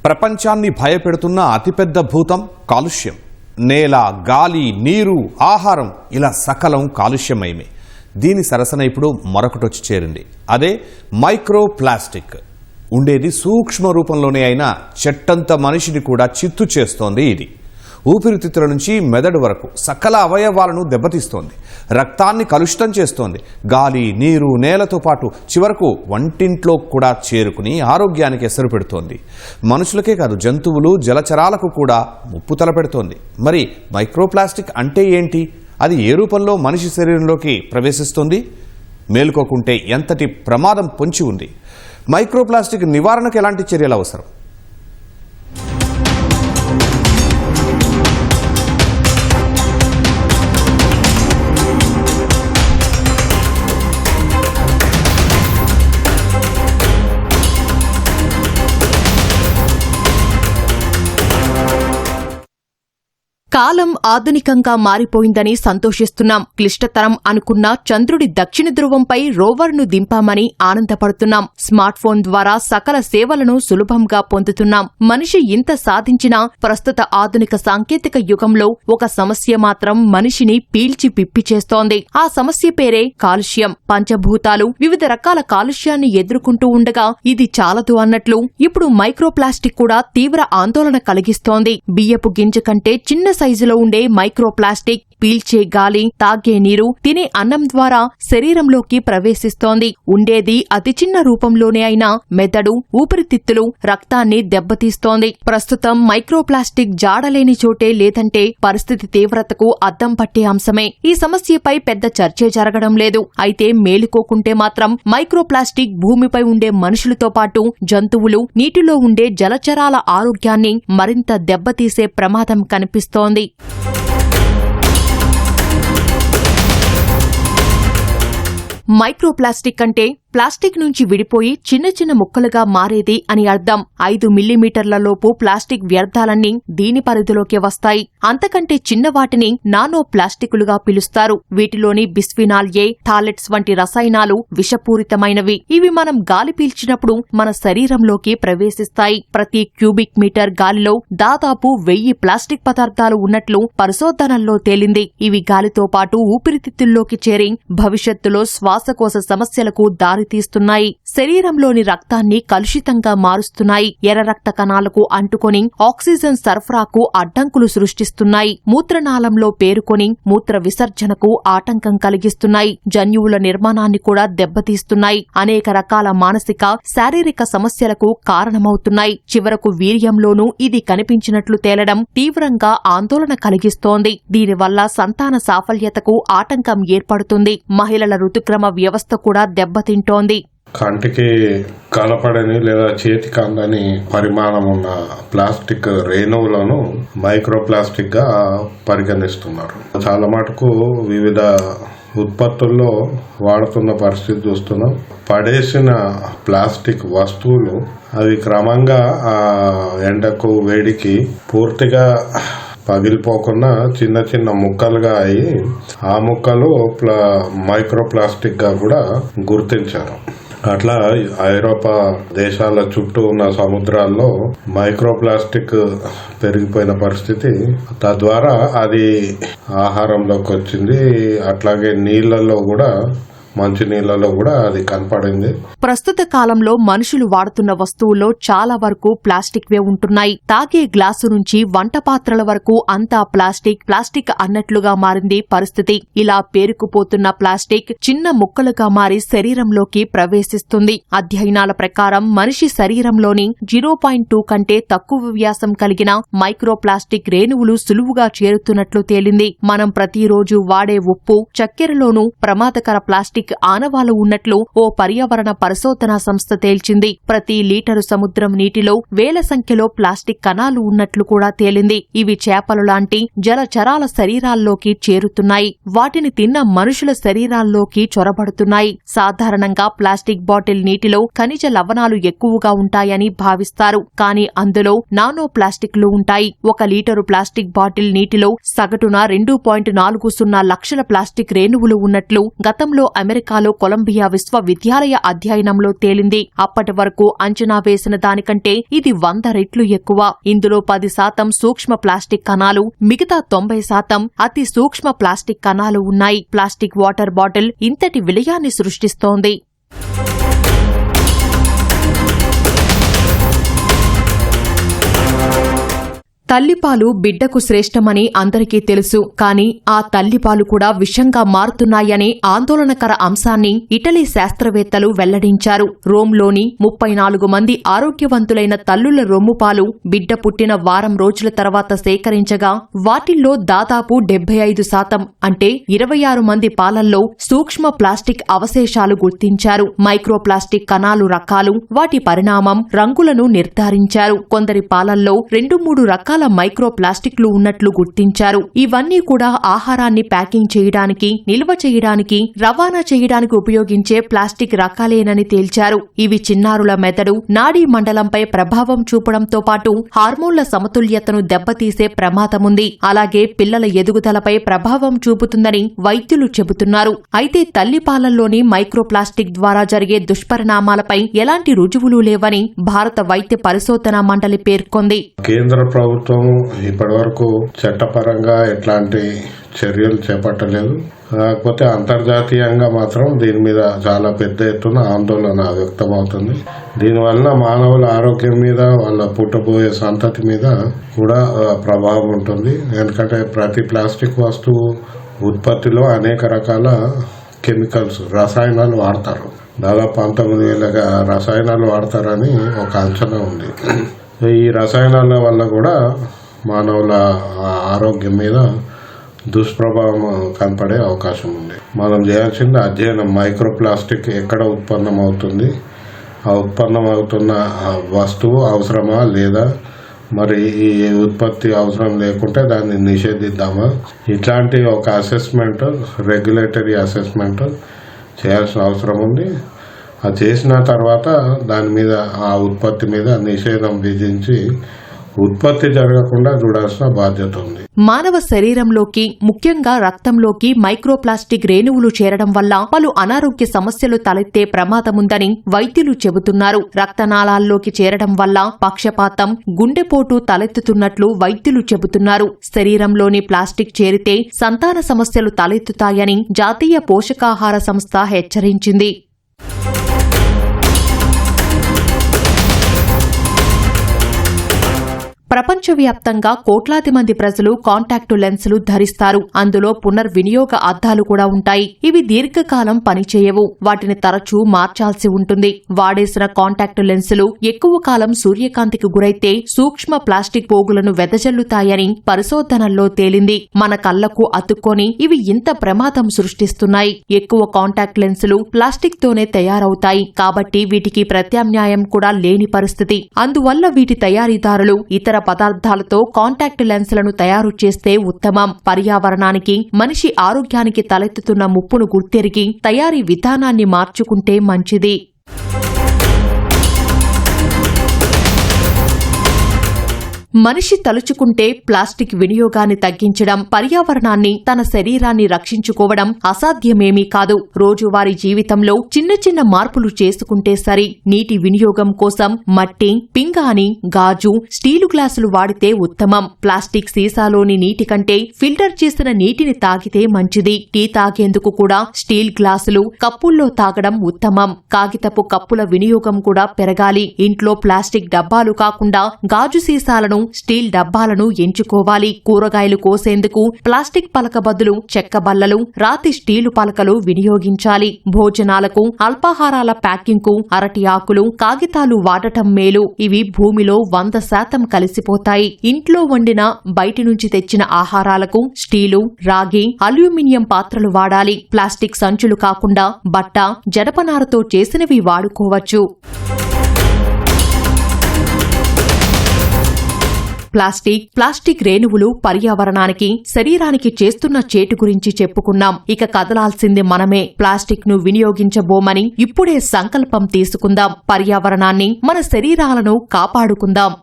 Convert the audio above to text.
ప్రపంచాన్ని భయపెడుతున్న అతిపెద్ద భూతం కాలుష్యం. నేల, గాలి, నీరు, ఆహారం ఇలా సకలం కాలుష్యమయమే. దీని సరసన ఇప్పుడు మరొకటి వచ్చి చేరింది. అదే మైక్రో ప్లాస్టిక్. ఉండేది సూక్ష్మ రూపంలోనే అయినా చెట్టంత మనిషిని కూడా చిత్తు చేస్తోంది ఇది. ఊపిరితిత్తుల నుంచి మెదడు వరకు సకల అవయవాలను దెబ్బతీస్తోంది. రక్తాన్ని కలుషితం చేస్తోంది. గాలి, నీరు, నేలతో పాటు చివరకు వంటింట్లో కూడా చేరుకుని ఆరోగ్యానికి ఎసరు పెడుతోంది. మనుషులకే కాదు, జంతువులు, జలచరాలకు కూడా ముప్పు తలపెడుతోంది. మరి మైక్రోప్లాస్టిక్ అంటే ఏంటి? అది ఏ రూపంలో మనిషి శరీరంలోకి ప్రవేశిస్తుంది? మేలుకోకుంటే ఎంతటి ప్రమాదం పొంచి ఉంది? మైక్రోప్లాస్టిక్ నివారణకు ఎలాంటి చర్యలు అవసరం? కాలం ఆధునికంగా మారిపోయిందని సంతోషిస్తున్నాం. క్లిష్టతరం అనుకున్న చంద్రుడి దక్షిణ ధ్రువంపై రోవర్ను దింపామని ఆనందపడుతున్నాం. స్మార్ట్ ఫోన్ ద్వారా సకల సేవలను సులభంగా పొందుతున్నాం. మనిషి ఇంత సాధించినా ప్రస్తుత ఆధునిక సాంకేతిక యుగంలో ఒక సమస్య మాత్రం మనిషిని పీల్చి పిప్పి చేస్తోంది. ఆ సమస్య పేరే కాలుష్యం. పంచభూతాలు వివిధ రకాల కాలుష్యాన్ని ఎదుర్కొంటూ ఉండగా ఇది చాలదు అన్నట్లు ఇప్పుడు మైక్రోప్లాస్టిక్ కూడా తీవ్ర ఆందోళన కలిగిస్తోంది. బియ్యపు గింజ కంటే చిన్న సైజులో ఉండే మైక్రోప్లాస్టిక్ పీల్చే గాలి, తాగే నీరు, తినే అన్నం ద్వారా శరీరంలోకి ప్రవేశిస్తోంది. ఉండేది అతి చిన్న రూపంలోనే అయినా మెదడు, ఊపిరితిత్తులు, రక్తాన్ని దెబ్బతీస్తోంది. ప్రస్తుతం మైక్రోప్లాస్టిక్ జాడలేని చోటే లేదంటే పరిస్థితి తీవ్రతకు అద్దం పట్టే అంశమే. ఈ సమస్యపై పెద్ద చర్చే జరగడం లేదు. అయితే మేలుకోకుంటే మాత్రం మైక్రోప్లాస్టిక్ భూమిపై ఉండే మనుషులతో పాటు జంతువులు, నీటిలో ఉండే జలచరాల ఆరోగ్యాన్ని మరింత దెబ్బతీసే ప్రమాదం కనిపిస్తోంది. మైక్రోప్లాస్టిక్ అంటే ప్లాస్టిక్ నుంచి విడిపోయి చిన్న చిన్న ముక్కలుగా మారేది అని అర్థం. 5 మిల్లీమీటర్ల లోపు ప్లాస్టిక్ వ్యర్థాలన్నీ దీని పరిధిలోకి వస్తాయి. అంతకంటే చిన్న వాటిని నానో ప్లాస్టికులుగా పిలుస్తారు. వీటిలోని బిస్ఫినాల్ ఏ, థాలెట్స్ వంటి రసాయనాలు విషపూరితమైనవి. ఇవి మనం గాలి పీల్చినప్పుడు మన శరీరంలోకి ప్రవేశిస్తాయి. ప్రతి క్యూబిక్ మీటర్ గాలిలో దాదాపు 1000 ప్లాస్టిక్ పదార్థాలు ఉన్నట్లు పరిశోధనల్లో తేలింది. ఇవి గాలితో పాటు ఊపిరితిత్తుల్లోకి చేరి భవిష్యత్తులో శ్వాసకోశ సమస్యలకు దారితీస్తున్నాయి. శరీరంలోని రక్తాన్ని కలుషితంగా మారుస్తున్నాయి. ఎర్ర రక్త కణాలకు అంటుకొని ఆక్సిజన్ సరఫరాకు అడ్డంకులు సృష్టిస్తున్నాయి. మూత్రనాళంలో పేరుకొని మూత్ర విసర్జనకు ఆటంకం కలిగిస్తున్నాయి. జన్యువుల నిర్మాణాన్ని కూడా దెబ్బతీస్తున్నాయి. అనేక రకాల మానసిక, శారీరక సమస్యలకు కారణమవుతున్నాయి. చివరకు వీర్యంలోనూ ఇది కనిపించినట్లు తేలడం తీవ్రంగా ఆందోళన కలిగిస్తోంది. దీనివల్ల సంతాన సాఫల్యతకు ఆటంకం ఏర్పడుతుంది. మహిళల ఋతుక్రమ వ్యవస్థ కూడా దెబ్బతింటోంది. కంటికి కనపడని లేదా చేతికి అందని పరిమాణం ఉన్న ప్లాస్టిక్ రేణువులను మైక్రోప్లాస్టిక్ గా పరిగణిస్తున్నారు. చాలా మటుకు వివిధ ఉత్పత్తుల్లో వాడుతున్న పరిస్థితి చూస్తున్నాం. పడేసిన ప్లాస్టిక్ వస్తువులు అవి క్రమంగా ఆ ఎండకు, వేడికి పూర్తిగా పగిలిపోకుండా చిన్న చిన్న ముక్కలుగా అయి ఆ ముక్కలు మైక్రోప్లాస్టిక్ గా కూడా గుర్తించారు. అట్లా ఐరోపా దేశాల చుట్టూ ఉన్న సముద్రాల్లో మైక్రోప్లాస్టిక్ పెరిగిపోయిన పరిస్థితి. తద్వారా అది ఆహారంలోకి వచ్చింది. అట్లాగే నీళ్లలో కూడా, మంచి నీళ్లలో కూడా అది కనపడింది. ప్రస్తుత కాలంలో మనుషులు వాడుతున్న వస్తువుల్లో చాలా వరకు ప్లాస్టిక్ వే ఉంటున్నాయి. తాగే గ్లాసు నుంచి వంట పాత్రల వరకు అంతా ప్లాస్టిక్ అన్నట్లుగా మారింది పరిస్థితి. ఇలా పేరుకుపోతున్న ప్లాస్టిక్ చిన్న ముక్కలుగా మారి శరీరంలోకి ప్రవేశిస్తుంది. అధ్యయనాల ప్రకారం మనిషి శరీరంలోని 0.2 కంటే తక్కువ వ్యాసం కలిగిన మైక్రోప్లాస్టిక్ రేణువులు సులువుగా చేరుతున్నట్లు తేలింది. మనం ప్రతిరోజు వాడే ఉప్పు, చక్కెరలోనూ ప్రమాదకర ప్లాస్టిక్ ఆనవాలు ఉన్నట్లు ఓ పర్యావరణ పరిశోధనా సంస్థ తేల్చింది. ప్రతి లీటరు సముద్రం నీటిలో వేల సంఖ్యలో ప్లాస్టిక్ కణాలు ఉన్నట్లు కూడా తేలింది. ఇవి చేపలు లాంటి జలచరాల శరీరాల్లోకి చేరుతున్నాయి. వాటిని తిన్న మనుషుల శరీరాల్లోకి చొరబడుతున్నాయి. సాధారణంగా ప్లాస్టిక్ బాటిల్ నీటిలో ఖనిజ లవణాలు ఎక్కువగా ఉంటాయని భావిస్తారు. కానీ అందులో నానో ప్లాస్టిక్లు ఉంటాయి. 1 లీటరు ప్లాస్టిక్ బాటిల్ నీటిలో సగటున 2.40 లక్షల ప్లాస్టిక్ రేణువులు ఉన్నట్లు గతంలో అమెరికా అమెరికాలో కొలంబియా విశ్వవిద్యాలయ అధ్యయనంలో తేలింది. అప్పటి వరకు అంచనా వేసిన దానికంటే ఇది 100 రెట్లు ఎక్కువ. ఇందులో 10% సూక్ష్మ ప్లాస్టిక్ కణాలు, మిగతా 90% అతి సూక్ష్మ ప్లాస్టిక్ కణాలు ఉన్నాయి. ప్లాస్టిక్ వాటర్ బాటిల్ ఇంతటి విలయాన్ని సృష్టిస్తోంది. తల్లిపాలు బిడ్డకు శ్రేష్టమని అందరికీ తెలుసు. కానీ ఆ తల్లిపాలు కూడా విషంగా మారుతున్నాయనే ఆందోళనకర అంశాన్ని ఇటలీ శాస్త్రవేత్తలు వెల్లడించారు. రోమ్లోని 34 మంది ఆరోగ్యవంతులైన తల్లుల రొమ్ముపాలు బిడ్డ పుట్టిన వారం రోజుల తర్వాత సేకరించగా వాటిల్లో దాదాపు 75% అంటే 26 మంది పాలల్లో సూక్ష్మ ప్లాస్టిక్ అవశేషాలు గుర్తించారు. మైక్రోప్లాస్టిక్ కణాలు రకాలు, వాటి పరిణామం, రంగులను నిర్ధారించారు. కొందరి పాలల్లో 2-3 రకాల మైక్రోప్లాస్టిక్లు ఉన్నట్లు గుర్తించారు. ఇవన్నీ కూడా ఆహారాన్ని ప్యాకింగ్ చేయడానికి, నిల్వ చేయడానికి, రవాణా చేయడానికి ఉపయోగించే ప్లాస్టిక్ రకాలేనని తేల్చారు. ఇవి చిన్నారుల మెదడు, నాడీ మండలంపై ప్రభావం చూపడంతో పాటు హార్మోన్ల సమతుల్యతను దెబ్బతీసే ప్రమాదముంది. అలాగే పిల్లల ఎదుగుదలపై ప్రభావం చూపుతుందని వైద్యులు చెబుతున్నారు. అయితే తల్లిపాలల్లోని మైక్రోప్లాస్టిక్ ద్వారా జరిగే దుష్పరిణామాలపై ఎలాంటి రుజువులు లేవని భారత వైద్య పరిశోధనా మండలి పేర్కొంది. కేంద్ర ప్రభుత్వం ఇప్పటివరకు చట్టపరంగా ఎట్లాంటి చర్యలు చేపట్టలేదు. కాకపోతే అంతర్జాతీయంగా మాత్రం దీని మీద చాలా పెద్ద ఎత్తున ఆందోళన వ్యక్తమవుతుంది. దీనివల్ల మానవుల ఆరోగ్యం మీద, వాళ్ళ పుట్టబోయే సంతతి మీద కూడా ప్రభావం ఉంటుంది. ఎందుకంటే ప్రతి ప్లాస్టిక్ వస్తువు ఉత్పత్తిలో అనేక రకాల కెమికల్స్, రసాయనాలు వాడతారు. దాదాపు 19,000 రసాయనాలు వాడతారని ఒక అంచనా ఉంది. ఈ రసాయనాల వల్ల కూడా మానవుల ఆరోగ్యం మీద దుష్ప్రభావం కనపడే అవకాశం ఉంది. మనం చేయాల్సింది అధ్యయనం. మైక్రోప్లాస్టిక్ ఎక్కడ ఉత్పన్నమవుతుంది, ఆ ఉత్పన్నమవుతున్న వస్తువు అవసరమా లేదా, మరి ఈ ఉత్పత్తి అవసరం లేకుంటే దాన్ని నిషేధిద్దామా, ఇట్లాంటి ఒక అసెస్మెంట్, రెగ్యులేటరీ అసెస్మెంట్ చేయాల్సిన అవసరం ఉంది. అది చేసిన తర్వాత దాని మీద, ఆ ఉత్పత్తి మీద నిషేధం విధించి ఉత్పత్తి జరగకుండా చూడాల్సిన బాధ్యత ఉంది. మానవ శరీరంలోకి, ముఖ్యంగా రక్తంలోకి మైక్రోప్లాస్టిక్ రేణువులు చేరడం వల్ల పలు అనారోగ్య సమస్యలు తలెత్తే ప్రమాదముందని వైద్యులు చెబుతున్నారు. రక్తనాళాల్లోకి చేరడం వల్ల పక్షపాతం, గుండెపోటు తలెత్తుతున్నట్లు వైద్యులు చెబుతున్నారు. శరీరంలోని ప్లాస్టిక్ చేరితే సంతాన సమస్యలు తలెత్తుతాయని జాతీయ పోషకాహార సంస్థ హెచ్చరించింది. ప్రపంచవ్యాప్తంగా కోట్లాది మంది ప్రజలు కాంటాక్టు లెన్సులు ధరిస్తారు. అందులో పునర్వినియోగ అద్దాలు కూడా ఉంటాయి. ఇవి దీర్ఘకాలం పనిచేయవు. వాటిని తరచూ మార్చాల్సి ఉంటుంది. వాడేసిన కాంటాక్టు లెన్సులు ఎక్కువ కాలం సూర్యకాంతికి గురైతే సూక్ష్మ ప్లాస్టిక్ పోగులను వెదజల్లుతాయని పరిశోధనల్లో తేలింది. మన కళ్లకు అతుక్కొని ఇవి ఇంత ప్రమాదం సృష్టిస్తున్నాయి. ఎక్కువ కాంటాక్ట్ లెన్సులు ప్లాస్టిక్ తోనే తయారవుతాయి. కాబట్టి వీటికి ప్రత్యామ్నాయం కూడా లేని పరిస్థితి. అందువల్ల వీటి తయారీదారులు ఇతర పదార్థాలతో కాంటాక్ట్ లెన్సులను తయారు చేస్తే ఉత్తమం. పర్యావరణానికి, మనిషి ఆరోగ్యానికి తలెత్తుతున్న ముప్పును గుర్తెరిగి తయారీ విధానాన్ని మార్చుకుంటే మంచిది. మనిషి తలుచుకుంటే ప్లాస్టిక్ వినియోగాన్ని తగ్గించడం, పర్యావరణాన్ని, తన శరీరాన్ని రక్షించుకోవడం అసాధ్యమేమీ కాదు. రోజువారీ జీవితంలో చిన్న చిన్న మార్పులు చేసుకుంటే సరి. నీటి వినియోగం కోసం మట్టి, పింగాణి, గాజు, స్టీలు గ్లాసులు వాడితే ఉత్తమం. ప్లాస్టిక్ సీసాలోని నీటి కంటే ఫిల్టర్ చేసిన నీటిని తాగితే మంచిది. టీ తాగేందుకు కూడా స్టీల్ గ్లాసులు, కప్పుల్లో తాగడం ఉత్తమం. కాగితపు కప్పుల వినియోగం కూడా పెరగాలి. ఇంట్లో ప్లాస్టిక్ డబ్బాలు కాకుండా గాజు సీసాలను, స్టీల్ డబ్బాలను ఎంచుకోవాలి. కూరగాయలు కోసేందుకు ప్లాస్టిక్ పలక బదులు చెక్క బల్లలు, రాతి స్టీలు పలకలు వినియోగించాలి. భోజనాలకు, అల్పాహారాల ప్యాకింగ్కు అరటి ఆకులు, కాగితాలు వాడటం మేలు. ఇవి భూమిలో 100% కలిసిపోతాయి. ఇంట్లో వండిన, బయటి నుంచి తెచ్చిన ఆహారాలకు స్టీలు, రాగి, అల్యూమినియం పాత్రలు వాడాలి. ప్లాస్టిక్ సంచులు కాకుండా బట్ట, జనపనారతో చేసినవి వాడుకోవచ్చు. ప్లాస్టిక్ రేణువులు పర్యావరణానికి, శరీరానికి చేస్తున్న చేటు గురించి చెప్పుకున్నాం. ఇక కదలాల్సింది మనమే. ప్లాస్టిక్ ను వినియోగించబోమని ఇప్పుడే సంకల్పం తీసుకుందాం. పర్యావరణాన్ని, మన శరీరాలను కాపాడుకుందాం.